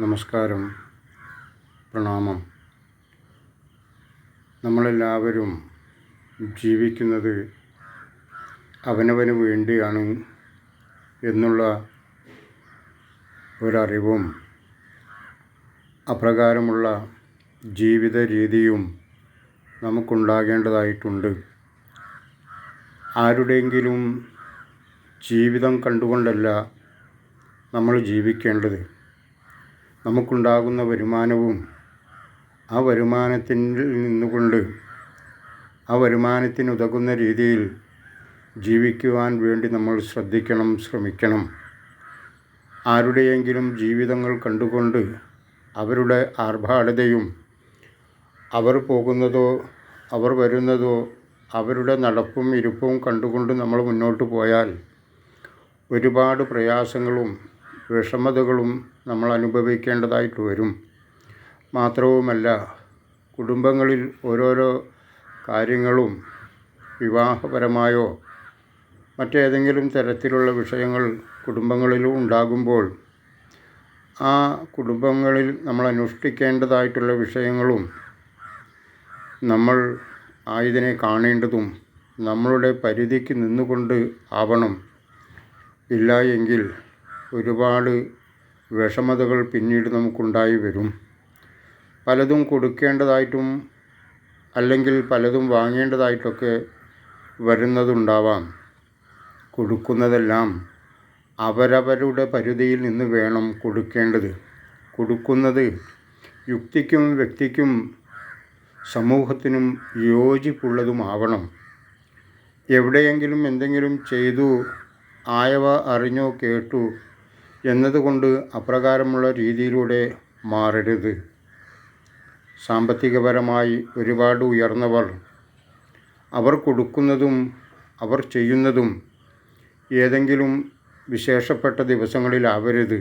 നമസ്കാരം, പ്രണാമം. നമ്മളെല്ലാവരും ജീവിക്കുന്നത് അവനവന് വേണ്ടിയാണ് എന്നുള്ള ഒരറിവും അപ്രകാരമുള്ള ജീവിത രീതിയും നമുക്കുണ്ടാകേണ്ടതായിട്ടുണ്ട്. ആരുടെയെങ്കിലും ജീവിതം കണ്ടുകൊണ്ടല്ല നമ്മൾ ജീവിക്കേണ്ടത്. നമുക്കുണ്ടാകുന്ന വരുമാനവും ആ വരുമാനത്തിൽ നിന്നുകൊണ്ട് ആ വരുമാനത്തിനുതകുന്ന രീതിയിൽ ജീവിക്കുവാൻ വേണ്ടി നമ്മൾ ശ്രമിക്കണം. ആരുടെയെങ്കിലും ജീവിതങ്ങൾ കണ്ടുകൊണ്ട് അവരുടെ ആർഭാടതയും അവർ പോകുന്നതോ അവർ വരുന്നതോ അവരുടെ നടപ്പും ഇരിപ്പും കണ്ടുകൊണ്ട് നമ്മൾ മുന്നോട്ട് പോയാൽ ഒരുപാട് പ്രയാസങ്ങളും വിഷമതകളും നമ്മൾ അനുഭവിക്കേണ്ടതായിട്ട് വരും. മാത്രവുമല്ല, കുടുംബങ്ങളിൽ ഓരോരോ കാര്യങ്ങളും വിവാഹപരമായോ മറ്റേതെങ്കിലും തരത്തിലുള്ള വിഷയങ്ങൾ കുടുംബങ്ങളിലും ഉണ്ടാകുമ്പോൾ ആ കുടുംബങ്ങളിൽ നമ്മൾ അനുഷ്ഠിക്കേണ്ടതായിട്ടുള്ള വിഷയങ്ങളും നമ്മൾ ഇതിനെ കാണേണ്ടതും നമ്മളുടെ പരിധിക്ക് നിന്നുകൊണ്ട് ആവണം. ഇല്ല എങ്കിൽ ഒരുപാട് വിഷമതകൾ പിന്നീട് നമുക്കുണ്ടായി വരും. പലതും കൊടുക്കേണ്ടതായിട്ടും അല്ലെങ്കിൽ പലതും വാങ്ങേണ്ടതായിട്ടൊക്കെ വരുന്നതുണ്ടാവാം. കൊടുക്കുന്നതെല്ലാം അവരവരുടെ പരിധിയിൽ നിന്ന് വേണം കൊടുക്കേണ്ടത്. കൊടുക്കുന്നത് യുക്തിക്കും വ്യക്തിക്കും സമൂഹത്തിനും യോജിപ്പുള്ളതുമാവണം. എവിടെയെങ്കിലും എന്തെങ്കിലും ചെയ്തു ആയവ അറിഞ്ഞോ കേട്ടു എന്നതുകൊണ്ട് അപ്രകാരമുള്ള രീതിയിലൂടെ മാറരുത്. സാമ്പത്തികപരമായി ഒരുപാട് ഉയർന്നവർ അവർ കൊടുക്കുന്നതും അവർ ചെയ്യുന്നതും ഏതെങ്കിലും വിശേഷപ്പെട്ട ദിവസങ്ങളിലാവരുത്.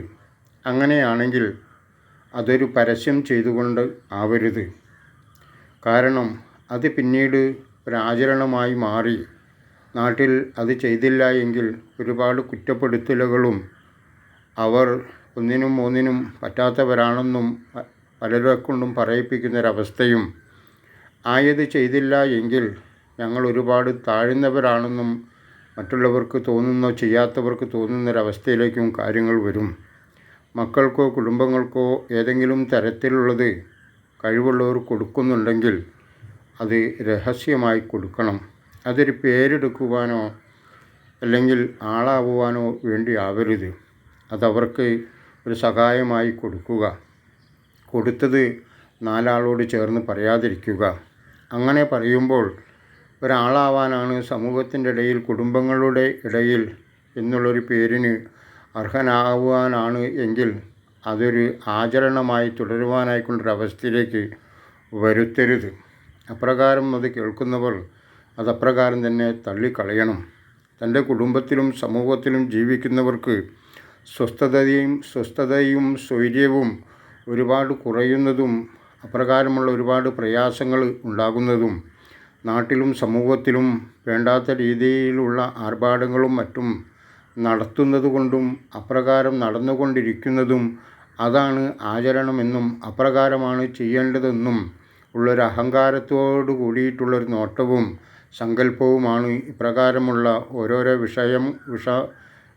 അങ്ങനെയാണെങ്കിൽ അതൊരു പരസ്യം ചെയ്തുകൊണ്ട് ആവരുത്. കാരണം അത് പിന്നീട് ഒരാചരണമായി മാറി നാട്ടിൽ അത് ചെയ്തില്ല എങ്കിൽ ഒരുപാട് കുറ്റപ്പെടുത്തലുകളും അവർ ഒന്നിനും പറ്റാത്തവരാണെന്നും പലരെക്കൊണ്ടും പറയിപ്പിക്കുന്നൊരവസ്ഥയും ആയത് ചെയ്തില്ല എങ്കിൽ ഞങ്ങൾ ഒരുപാട് താഴ്ന്നവരാണെന്നും മറ്റുള്ളവർക്ക് ചെയ്യാത്തവർക്ക് തോന്നുന്നൊരവസ്ഥയിലേക്കും കാര്യങ്ങൾ വരും. മക്കൾക്കോ കുടുംബങ്ങൾക്കോ ഏതെങ്കിലും തരത്തിലുള്ളത് കഴിവുള്ളവർ കൊടുക്കുന്നുണ്ടെങ്കിൽ അത് രഹസ്യമായി കൊടുക്കണം. അതൊരു പേരെടുക്കുവാനോ അല്ലെങ്കിൽ ആളാവുവാനോ വേണ്ടി ആവരുത്. അതവർക്ക് ഒരു സഹായമായി കൊടുക്കുക. കൊടുത്തത് നാലാളോട് ചേർന്ന് പറയാതിരിക്കുക. അങ്ങനെ പറയുമ്പോൾ ഒരാളാവാനാണ് സമൂഹത്തിൻ്റെ ഇടയിൽ കുടുംബങ്ങളുടെ ഇടയിൽ എന്നുള്ളൊരു പേരിന് അർഹനാകുവാനാണ് എങ്കിൽ അതൊരു ആചരണമായി തുടരുവാനായിക്കൊണ്ടൊരവസ്ഥയിലേക്ക് വരുത്തരുത്. അപ്രകാരം അത് കേൾക്കുന്നവർ അതപ്രകാരം തന്നെ തള്ളിക്കളയണം. തൻ്റെ കുടുംബത്തിലും സമൂഹത്തിലും ജീവിക്കുന്നവർക്ക് സ്വസ്ഥതയും സ്വൈര്യവും ഒരുപാട് കുറയുന്നതും അപ്രകാരമുള്ള ഒരുപാട് പ്രയാസങ്ങൾ ഉണ്ടാകുന്നതും നാട്ടിലും സമൂഹത്തിലും വേണ്ടാത്ത രീതിയിലുള്ള ആർഭാടങ്ങളും മറ്റും നടത്തുന്നത് കൊണ്ടും അപ്രകാരം നടന്നുകൊണ്ടിരിക്കുന്നതും അതാണ് ആചരണമെന്നും അപ്രകാരമാണ് ചെയ്യേണ്ടതെന്നും ഉള്ളൊരു അഹങ്കാരത്തോടു കൂടിയിട്ടുള്ളൊരു നോട്ടവും സങ്കല്പവുമാണ് ഇപ്രകാരമുള്ള ഓരോരോ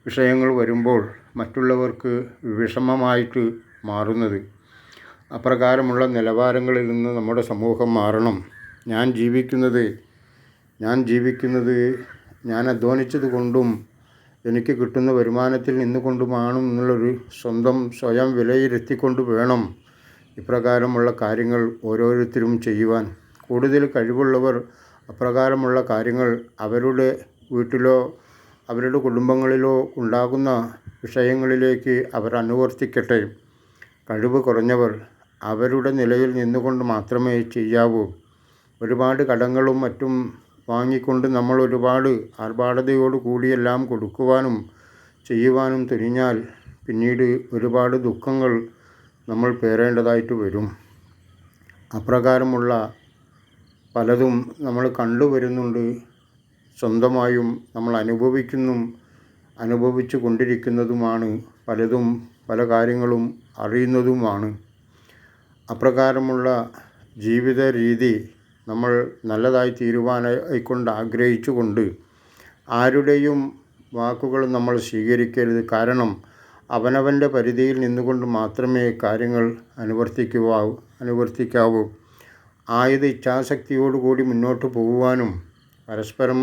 വിഷയങ്ങൾ വരുമ്പോൾ മറ്റുള്ളവർക്ക് വിഷമമായിട്ട് മാറുന്നത്. അപ്രകാരമുള്ള നിലവാരങ്ങളിൽ നിന്ന് നമ്മുടെ സമൂഹം മാറണം. ഞാൻ ജീവിക്കുന്നത് ഞാൻ അധ്വാനിച്ചത് കൊണ്ടും എനിക്ക് കിട്ടുന്ന വരുമാനത്തിൽ നിന്നുകൊണ്ടുമാണ് എന്നുള്ളൊരു സ്വയം വിലയിരുത്തിക്കൊണ്ട് വേണം ഇപ്രകാരമുള്ള കാര്യങ്ങൾ ഓരോരുത്തരും ചെയ്യുവാൻ. കൂടുതൽ കഴിവുള്ളവർ അപ്രകാരമുള്ള കാര്യങ്ങൾ അവരുടെ വീട്ടിലോ അവരുടെ കുടുംബങ്ങളിലോ ഉണ്ടാകുന്ന വിഷയങ്ങളിലേക്ക് അവർ അനുവർത്തിക്കട്ടെ. കഴിവ് കുറഞ്ഞവർ അവരുടെ നിലയിൽ നിന്നുകൊണ്ട് മാത്രമേ ചെയ്യാവൂ. ഒരുപാട് കടങ്ങളും മറ്റും വാങ്ങിക്കൊണ്ട് നമ്മൾ ഒരുപാട് ആർഭാടതയോടു കൂടിയെല്ലാം കൊടുക്കുവാനും ചെയ്യുവാനും തുനിഞ്ഞാൽ പിന്നീട് ഒരുപാട് ദുഃഖങ്ങൾ നമ്മൾ പേറേണ്ടതായിട്ട് വരും. അപ്രകാരമുള്ള പലതും നമ്മൾ കണ്ടുവരുന്നുണ്ട്. സ്വന്തമായും നമ്മൾ അനുഭവിച്ചു കൊണ്ടിരിക്കുന്നതുമാണ് പലതും പല കാര്യങ്ങളും അറിയുന്നതുമാണ്. അപ്രകാരമുള്ള ജീവിത രീതി നമ്മൾ നല്ലതായി തീരുവാനായിക്കൊണ്ട് ആഗ്രഹിച്ചുകൊണ്ട് ആരുടെയും വാക്കുകൾ നമ്മൾ സ്വീകരിക്കരുത്. കാരണം അവനവൻ്റെ പരിധിയിൽ നിന്നുകൊണ്ട് മാത്രമേ കാര്യങ്ങൾ അനുവർത്തിക്കാവൂ. ആയത് ഇച്ഛാശക്തിയോടുകൂടി മുന്നോട്ട് പോകുവാനും പരസ്പരം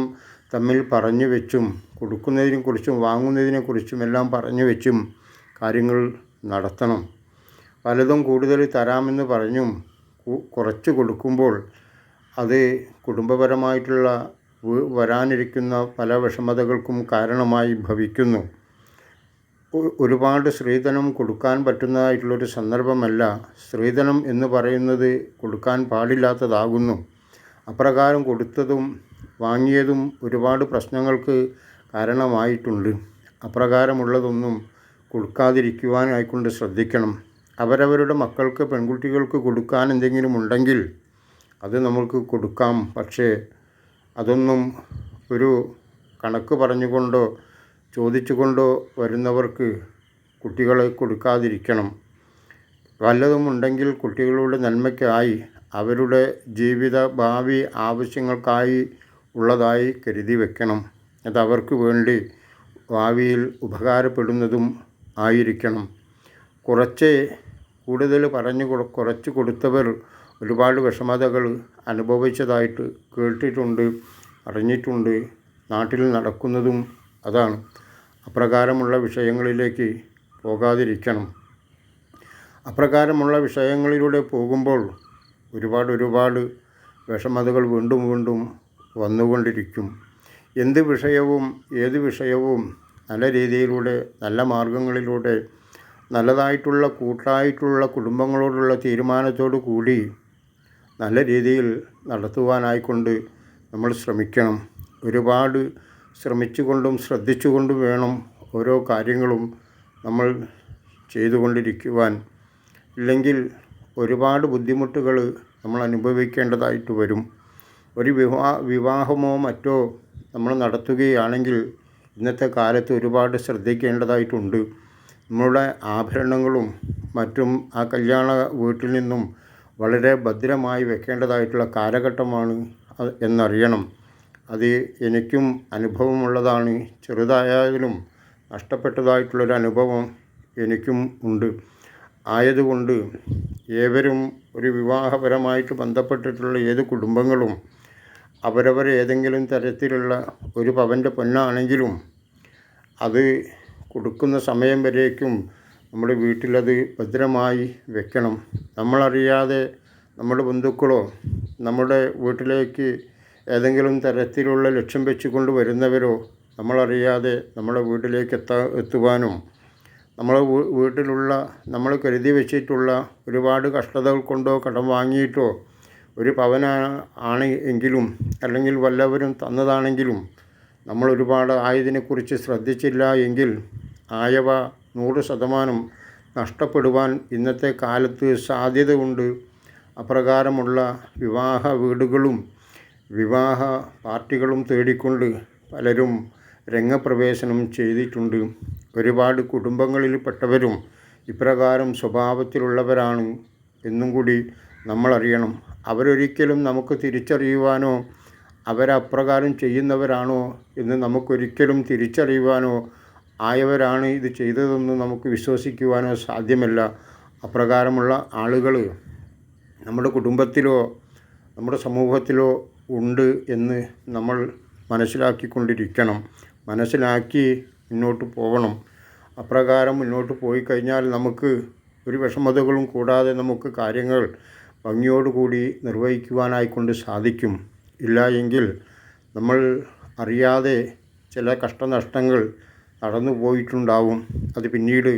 തമ്മിൽ പറഞ്ഞു വെച്ചും കൊടുക്കുന്നതിനെക്കുറിച്ചും വാങ്ങുന്നതിനെക്കുറിച്ചും എല്ലാം പറഞ്ഞു വെച്ചും കാര്യങ്ങൾ നടത്തണം. പലതും കൂടുതൽ തരാമെന്ന് പറഞ്ഞും കുറച്ച് കൊടുക്കുമ്പോൾ അത് കുടുംബപരമായിട്ടുള്ള വരാനിരിക്കുന്ന പല വിഷമതകൾക്കും കാരണമായി ഭവിക്കുന്നു. ഒരുപാട് സ്ത്രീധനം കൊടുക്കാൻ പറ്റുന്നതായിട്ടുള്ളൊരു സന്ദർഭമല്ല. സ്ത്രീധനം എന്ന് പറയുന്നത് കൊടുക്കാൻ പാടില്ലാത്തതാകുന്നു. അപ്രകാരം കൊടുത്തതും വാങ്ങിയതും ഒരുപാട് പ്രശ്നങ്ങൾക്ക് കാരണമായിട്ടുണ്ട്. അപ്രകാരമുള്ളതൊന്നും കൊടുക്കാതിരിക്കുവാനായിക്കൊണ്ട് ശ്രദ്ധിക്കണം. അവരവരുടെ മക്കൾക്ക്, പെൺകുട്ടികൾക്ക് കൊടുക്കാൻ എന്തെങ്കിലും ഉണ്ടെങ്കിൽ അത് നമ്മൾക്ക് കൊടുക്കാം. പക്ഷേ അതൊന്നും ഒരു കണക്ക് പറഞ്ഞുകൊണ്ടോ ചോദിച്ചുകൊണ്ടോ വരുന്നവർക്ക് കുട്ടികളെ കൊടുക്കാതിരിക്കണം. വല്ലതും ഉണ്ടെങ്കിൽ കുട്ടികളുടെ നന്മയ്ക്കായി, അവരുടെ ജീവിത ഭാവി ആവശ്യങ്ങൾക്കായി ഉള്ളതായി കരുതി വെക്കണം. അത് അവർക്ക് വേണ്ടി ഭാവിയിൽ ഉപകാരപ്പെടുന്നതും ആയിരിക്കണം. കൂടുതൽ കുറച്ച് കൊടുത്തവർ ഒരുപാട് വിഷമതകൾ അനുഭവിച്ചതായിട്ട് കേട്ടിട്ടുണ്ട്, അറിഞ്ഞിട്ടുണ്ട്. നാട്ടിൽ നടക്കുന്നതും അതാണ്. അപ്രകാരമുള്ള വിഷയങ്ങളിലേക്ക് പോകാതിരിക്കണം. അപ്രകാരമുള്ള വിഷയങ്ങളിലൂടെ പോകുമ്പോൾ ഒരുപാട് വിഷമതകൾ വീണ്ടും വന്നുകൊണ്ടിരിക്കും. ഏത് വിഷയവും നല്ല രീതിയിലൂടെ, നല്ല മാർഗങ്ങളിലൂടെ, നല്ലതായിട്ടുള്ള കൂട്ടായിട്ടുള്ള കുടുംബങ്ങളോടുള്ള തീരുമാനത്തോടു കൂടി നല്ല രീതിയിൽ നടത്തുവാനായിക്കൊണ്ട് നമ്മൾ ശ്രമിക്കണം. ഒരുപാട് ശ്രമിച്ചുകൊണ്ടും ശ്രദ്ധിച്ചുകൊണ്ടും വേണം ഓരോ കാര്യങ്ങളും നമ്മൾ ചെയ്തുകൊണ്ടിരിക്കുവാൻ. ഇല്ലെങ്കിൽ ഒരുപാട് ബുദ്ധിമുട്ടുകൾ നമ്മൾ അനുഭവിക്കേണ്ടതായിട്ട് വരും. ഒരു വിവാഹമോ മറ്റോ നമ്മൾ നടത്തുകയാണെങ്കിൽ ഇന്നത്തെ കാലത്ത് ഒരുപാട് ശ്രദ്ധിക്കേണ്ടതായിട്ടുണ്ട്. നമ്മളുടെ ആഭരണങ്ങളും മറ്റും ആ കല്യാണ വീട്ടിൽ നിന്നും വളരെ ഭദ്രമായി വെക്കേണ്ടതായിട്ടുള്ള കാലഘട്ടമാണ് എന്നറിയണം. അത് എനിക്കും അനുഭവമുള്ളതാണ്. ചെറുതായാലും നഷ്ടപ്പെട്ടതായിട്ടുള്ളൊരു അനുഭവം എനിക്കും ഉണ്ട്. ആയതുകൊണ്ട് ഏവരും ഒരു വിവാഹപരമായിട്ട് ബന്ധപ്പെട്ടിട്ടുള്ള ഏത് കുടുംബങ്ങളും അവരവർ ഏതെങ്കിലും തരത്തിലുള്ള ഒരു പവൻ്റെ പൊന്നാണെങ്കിലും അത് കൊടുക്കുന്ന സമയം വരേക്കും നമ്മുടെ വീട്ടിലത് ഭദ്രമായി വെക്കണം. നമ്മളറിയാതെ നമ്മുടെ ബന്ധുക്കളോ നമ്മുടെ വീട്ടിലേക്ക് ഏതെങ്കിലും തരത്തിലുള്ള ലക്ഷ്യം വെച്ചുകൊണ്ട് വരുന്നവരോ നമ്മളറിയാതെ നമ്മുടെ വീട്ടിലേക്ക് എത്തുവാനും നമ്മളെ വീട്ടിലുള്ള നമ്മൾ കരുതി വെച്ചിട്ടുള്ള ഒരുപാട് കഷ്ടതകൾ കൊണ്ടോ കടം വാങ്ങിയിട്ടോ ഒരു പവനാണ് എങ്കിലും അല്ലെങ്കിൽ വല്ലവരും തന്നതാണെങ്കിലും നമ്മൾ ഒരുപാട് ആയതിനെക്കുറിച്ച് ശ്രദ്ധിച്ചില്ല എങ്കിൽ ആയവ 100% നഷ്ടപ്പെടുവാൻ ഇന്നത്തെ കാലത്ത് സാധ്യത ഉണ്ട്. അപ്രകാരമുള്ള വിവാഹ വീടുകളും വിവാഹ പാർട്ടികളും തേടിക്കൊണ്ട് പലരും രംഗപ്രവേശനം ചെയ്തിട്ടുണ്ട്. ഒരുപാട് കുടുംബങ്ങളിൽപ്പെട്ടവരും ഇപ്രകാരം സ്വഭാവത്തിലുള്ളവരാണ് എന്നും കൂടി നമ്മളറിയണം. അവരൊരിക്കലും നമുക്ക് തിരിച്ചറിയുവാനോ അവരപ്രകാരം ചെയ്യുന്നവരാണോ എന്ന് നമുക്കൊരിക്കലും തിരിച്ചറിയുവാനോ ആയവരാണ് ഇത് ചെയ്തതെന്ന് നമുക്ക് വിശ്വസിക്കുവാനോ സാധ്യമല്ല. അപ്രകാരമുള്ള ആളുകൾ നമ്മുടെ കുടുംബത്തിലോ നമ്മുടെ സമൂഹത്തിലോ ഉണ്ട് എന്ന് നമ്മൾ മനസ്സിലാക്കി മുന്നോട്ട് പോകണം. അപ്രകാരം മുന്നോട്ട് പോയി കഴിഞ്ഞാൽ നമുക്ക് ഒരു വിഷമതകളും കൂടാതെ നമുക്ക് കാര്യങ്ങൾ ഭംഗിയോടുകൂടി നിർവഹിക്കുവാനായിക്കൊണ്ട് സാധിക്കും. ഇല്ല എങ്കിൽ നമ്മൾ അറിയാതെ ചില കഷ്ടനഷ്ടങ്ങൾ നടന്നു പോയിട്ടുണ്ടാവും. അത് പിന്നീട്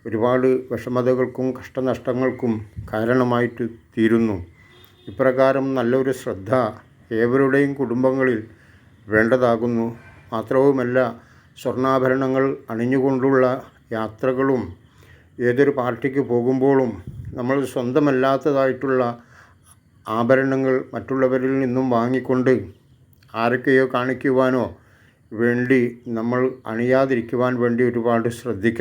ഒരുപാട് വിഷമതകൾക്കും കഷ്ടനഷ്ടങ്ങൾക്കും കാരണമായിട്ട് തീരുന്നു. ഇപ്രകാരം നല്ലൊരു ശ്രദ്ധ ഏവരുടെയും കുടുംബങ്ങളിൽ വേണ്ടതാകുന്നു. മാത്രവുമല്ല, സ്വർണ്ണാഭരണങ്ങൾ അണിഞ്ഞുകൊണ്ടുള്ള യാത്രകളും ഏതൊരു പാർട്ടിക്ക് പോകുമ്പോഴും നമ്മൾ സ്വന്തമല്ലാത്തതായിട്ടുള്ള ആഭരണങ്ങൾ മറ്റുള്ളവരിൽ നിന്നും വാങ്ങിക്കൊണ്ട് ആരൊക്കെയോ കാണിക്കുവാനോ വേണ്ടി നമ്മൾ അണിയാതിരിക്കുവാൻ വേണ്ടി ഒരുപാട് ശ്രദ്ധിക്കണം.